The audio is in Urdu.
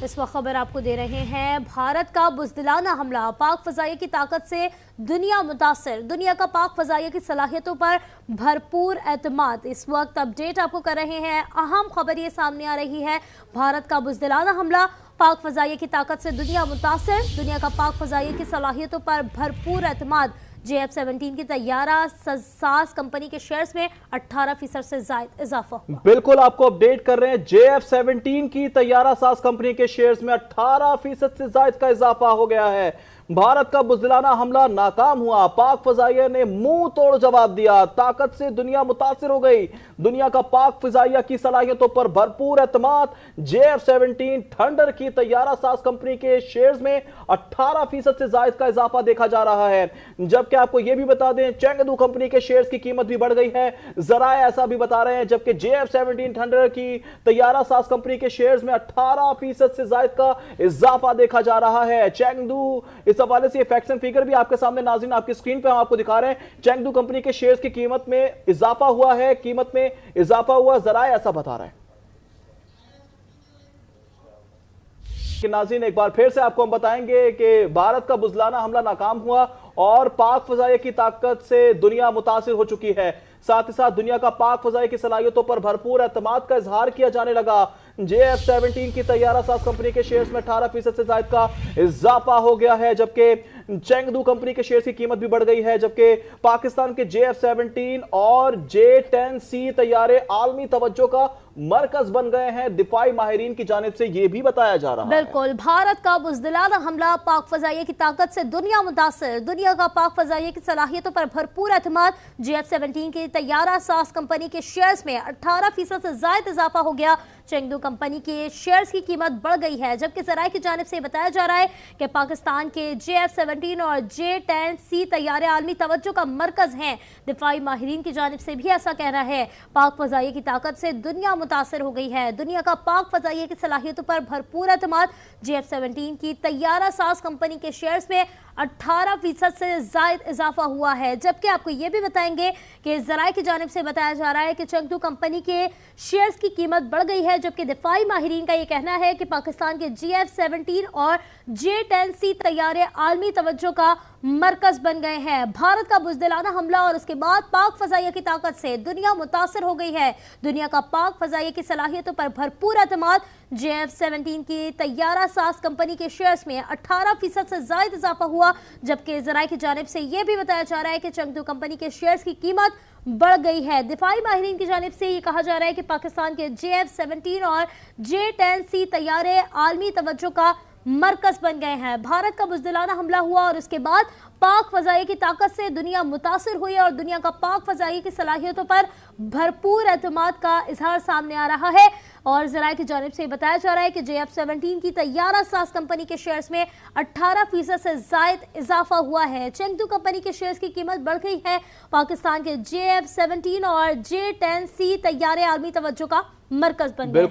اس وقت خبر آپ کو دے رہے ہیں، بھارت کا بزدلانہ حملہ، پاک فضائیہ کی طاقت سے دنیا متاثر، دنیا کا پاک فضائیہ کی صلاحیتوں پر بھرپور اعتماد۔ اس وقت اپڈیٹ آپ کو کر رہے ہیں، اہم خبر یہ سامنے آ رہی ہے، بھارت کا بزدلانہ حملہ، پاک فضائیہ کی طاقت سے دنیا متاثر، دنیا کا پاک فضائیہ کی صلاحیتوں پر بھرپور اعتماد۔ JF-17 کی طیارہ ساز کمپنی کے شیئرز میں 18% سے زائد اضافہ ہوا۔ بالکل آپ کو اپڈیٹ کر رہے ہیں، JF-17 کی طیارہ ساز کمپنی کے شیئرز میں 18% سے زائد کا اضافہ ہو گیا ہے۔ بھارت کا بزدلانہ حملہ ناکام ہوا، پاک فضائیہ نے منہ توڑ جواب دیا، طاقت سے دنیا متاثر ہو گئی، دنیا کا پاک فضائیہ کی صلاحیتوں پر بھرپور اعتماد۔ JF-17 تھنڈر کی طیارہ ساز کمپنی کے شیئرز میں 18% سے زائد کا اضافہ دیکھا جا رہا ہے، جبکہ آپ کو یہ بھی بتا دیں چینگدو کمپنی کے شیئرز کی قیمت بھی بڑھ گئی ہے، ذرائع ایسا بھی بتا رہے ہیں، جبکہ JF-17 تھنڈر کی طیارہ ساز کمپنی کے شیئرز میں 18% سے زائد کا اضافہ دیکھا جا رہا ہے۔ چینگدو اس حوالے سے یہ فیکٹس اینڈ فگر بھی آپ کے سامنے ناظرین آپ کی سکرین پہ ہم آپ کو دکھا رہے ہیں، چینگدو کمپنی کے شیئرز کی قیمت میں اضافہ ہوا ہے، قیمت میں اضافہ ہوا، ذرائع ایسا بتا رہے ہیں کہ ناظرین ایک بار پھر سے آپ کو ہم بتائیں گے کہ بھارت کا بزدلانہ حملہ ناکام ہوا اور پاک فضائیہ کی طاقت سے دنیا متاثر ہو چکی ہے، ساتھ ہی ساتھ دنیا کا پاک فضائیہ کی صلاحیتوں پر بھرپور اعتماد کا اظہار کیا جانے لگا۔ JF-17 کی طیارہ ساز کمپنی کے شیئرز میں 18% سے زائد کا اضافہ ہو گیا ہے، جبکہ چینگدو کمپنی کے شیئرز کی قیمت بھی بڑھ گئی ہے، جبکہ پاکستان کے JF-17 اور J-10C طیارے عالمی توجہ کا مرکز بن گئے ہیں، دفاعی ماہرین کی جانب سے یہ بھی بتایا جا رہا ہے۔ بالکل، بھارت کا بزدلانہ حملہ، پاک فضائیہ کی طاقت سے دنیا متاثر، دنیا کا پاک فضائیہ کی صلاحیتوں پر بھرپور اعتماد۔ JF-17 کی طیارہ ساز کمپنی کے شیئرز میں 18% سے زائد اضافہ ہو گیا، چینگدو کمپنی کے شیئرز کی قیمت بڑھ گئی ہے، جبکہ ذرائع کی جانب سے بتایا جا رہا ہے کہ پاکستان کے JF-17 اور J-10C طیارے عالمی توجہ کا مرکز ہیں، دفاعی ماہرین کی جانب سے بھی ایسا کہنا ہے۔ پاک فضائیہ کی طاقت سے دنیا متاثر ہو گئی ہے، دنیا کا پاک فضائیہ کی صلاحیتوں پر بھرپور اعتماد۔ JF-17 کی طیارہ ساز کمپنی کے شیئرز میں 18% سے زائد اضافہ ہوا ہے، جبکہ آپ کو یہ بھی بتائیں گے کہ ذرائع کی جانب سے بتایا جا رہا ہے کہ چینگدو کمپنی کے شیئرز کی قیمت بڑھ گئی ہے، جبکہ دفاعی ماہرین کا یہ کہنا ہے کہ پاکستان کے JF-17 اور J-10C طیارے عالمی توجہ کا مرکز بن گئے ہیں۔ بھارت کا بزدلانہ حملہ اور اس کے بعد پاک فضائیہ کی طاقت سے دنیا متاثر ہو گئی ہے، دنیا کا پاک فضائیہ کی صلاحیتوں پر بھرپور اعتماد۔ JF-17 کی طیارہ ساز کمپنی کے شیئرز میں 18% سے زائد اضافہ ہوا، جبکہ ذرائع کی جانب سے یہ بھی بتایا جا رہا ہے کہ چینگدو کمپنی کے شیئرز کی قیمت بڑھ گئی ہے۔ دفاعی ماہرین کی جانب سے یہ کہا جا رہا ہے کہ پاکستان کے JF-17 اور J-10C طیارے عالمی توجہ کا مرکز بن گئے ہیں۔ بھارت کا بزدلانہ حملہ ہوا اور اس کے بعد پاک فضائیہ کی طاقت سے دنیا متاثر ہوئی اور دنیا کا پاک فضائیہ کی صلاحیتوں پر بھرپور اعتماد کا اظہار سامنے آ رہا ہے، اور ذرائع کی جانب سے بتایا جا رہا ہے کہ JF-17 کی طیارہ ساز کمپنی کے شیئرز میں 18% سے زائد اضافہ ہوا ہے، چینگدو کمپنی کے شیئرز کی قیمت بڑھ گئی ہے، پاکستان کے JF-17 اور J-10C طیارے عالمی توجہ کا مرکز بن گئے ہیں۔